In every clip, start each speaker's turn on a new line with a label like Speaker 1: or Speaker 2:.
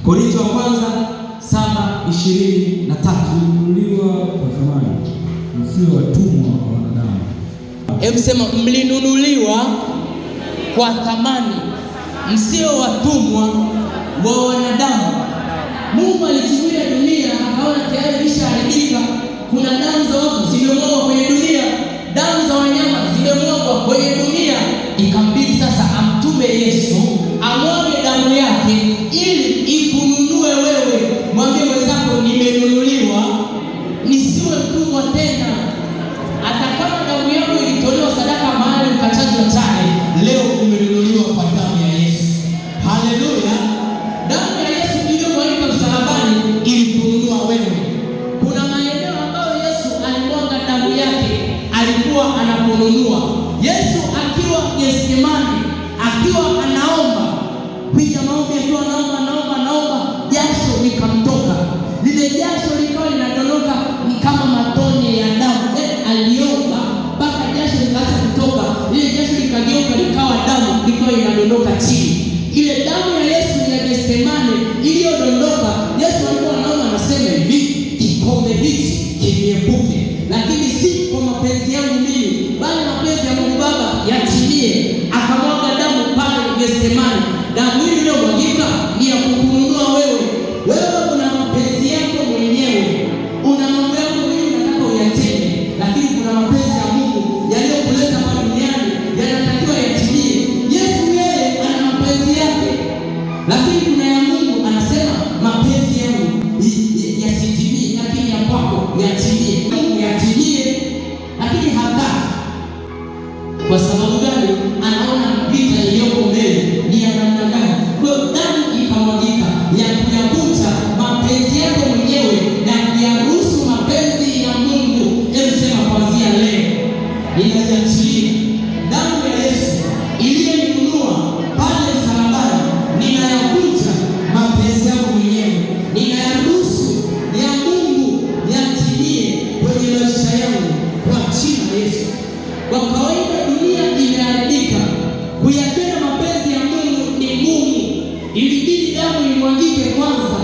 Speaker 1: Korintho wa kwanza 7:23.
Speaker 2: Mlinunuliwa kwa thamani, msio watumwa wa wanadamu.
Speaker 3: Hebu sema, mlinunuliwa kwa thamani, msio watumwa wa wanadamu. Mungu alichungulia dunia akaona tayari ilishaharibika. Kuna damu za watu zimemwagwa kwenye dunia, damu za wanyama zimemwagwa kwenye dunia. Ikambidi sasa amtume Yesu amwage damu yake ili ikununue wewe. Mwambie mwenzako, nimenunuliwa, nisiwe mtumwa tena. Hata kama damu yako ilitolewa sadaka mahali ukachanjwa chale, leo umenunuliwa kwa damu ya Yesu. Haleluya! Damu ya Yesu iliyomwagika msalabani ilikununua wewe. Kuna maeneo ambayo Yesu alimwaga damu yake, alikuwa anakununua. Yesu akiwa Gethsemane, akiwa anaomba, piga maombi, akiwa anaomba, jasho likamtoka. Lile jasho likawa linadondoka ni kama matone ya damu. Aliomba mpaka jasho likaacha kutoka, lile jasho likageuka likawa damu, likawa linadondoka chini. Ile damu ya Yesu ya Gethsemane iliyodondoka, Yesu alikuwa anaomba, anasema hivi, kikombe hiki kiniepuke, lakini si kwa mapenzi yangu mimi, bali mapenzi ya Mungu Baba yatimie. Akamwaga damu pale Gethsemane. Damu hii iliyomwagika ni ya kukununua wewe. Wewe una mapenzi yako mwenyewe, una mambo yako mwenyewe unataka uyatende, lakini kuna mapenzi ya Mungu yaliyokuleta hapa duniani yanatakiwa yatimie. Yesu yeye ana mapenzi yake, lakini kuna ya Mungu anasema mapenzi yangu yasitimie, lakini ya kwako yatimie. Mungu yatimie, lakini hataki. Kwa sababu gani? Anaona vita iliyoko mbele ni ya namna gani. Kwa damu ikamwagika ya kuyakuta mapenzi yako mwenyewe na kuyaruhusu mapenzi ya Mungu. Hebu sema, kuanzia leo ninajiachilia damu ya Yesu iliyonunua pale msalabani, ninayakuta mapenzi yako mwenyewe, ninayaruhusu ya Mungu yatimie kwenye maisha yangu kwa jina la Yesu. Kwa kawaida dunia imeharibika, kuyatenda mapenzi ya Mungu ni ngumu. Ilibidi damu imwagike kwanza,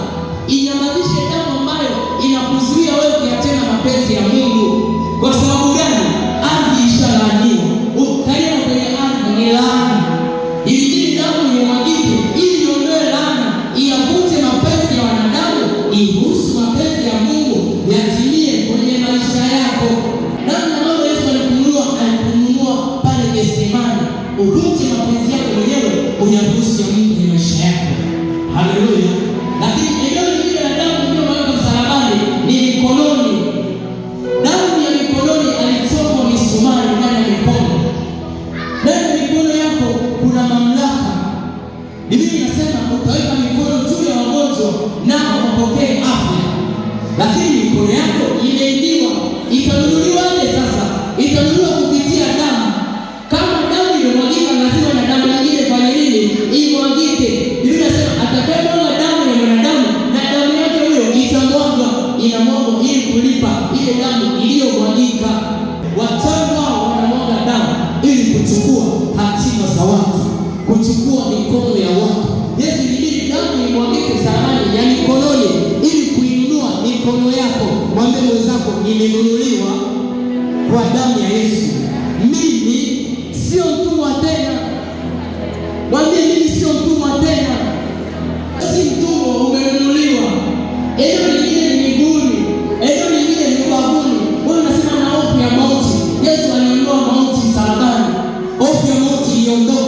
Speaker 3: inyamazishe damu ambayo inakuzuia wewe kuyatenda mapenzi ya Mungu. Kwa sababu gani? Ardhi ishalaaniwa, ukalia kwenye ardhi ni laana. Ilibidi damu imwagike ili iondoe laana, iyavute mapenzi ya wanadamu, iruhusu mapenzi ya Mungu yatimie kwenye maisha yako. Namna ambavyo Yesu alikununua pale Gethsemane, urute mapenzi yako mwenyewe, uyaruhusu ya Mungu kwenye maisha yako. Haleluya! Lakini eneo lingine la damu iliyomwagika msalabani ni mikononi. Damu ya mikononi, alichomwa misumari ndani ya mikono. Ndani ya mikono yako kuna mamlaka. Biblia inasema utaweka mikono juu ya wagonjwa nao wapokee afya. Lakini mikono yako imeibiwa. Itanunuliwaje sasa? Itanunuliwa kupitia damu. Kama damu imemwagika, lazima na damu nyingine fanye nini? Imwagike. Biblia inasema atakayemwaga damu ya mwanadamu, na damu yake huyo itamwagwa, inamwagwa ili kulipa ile damu iliyomwagika. Wachawi wanamwaga damu ili kuchukua hatima za watu, kuchukua mikono ya watu. Yesu ilibidi damu imwagike msalabani ya mikononi ili kuinua mikono yako. Mwambie mwenzako, nimenunuliwa kwa damu ya Yesu. Mimi sio mtumwa tena. Mwambie, mimi sio mtumwa tena. Si mtumwa, umenunuliwa. Eneo lingine ni miguuni, eneo lingine ni ubavuni. Wewe unasema na hofu ya mauti. Yesu alinunua mauti msalabani, hofu ya mauti iliondoka.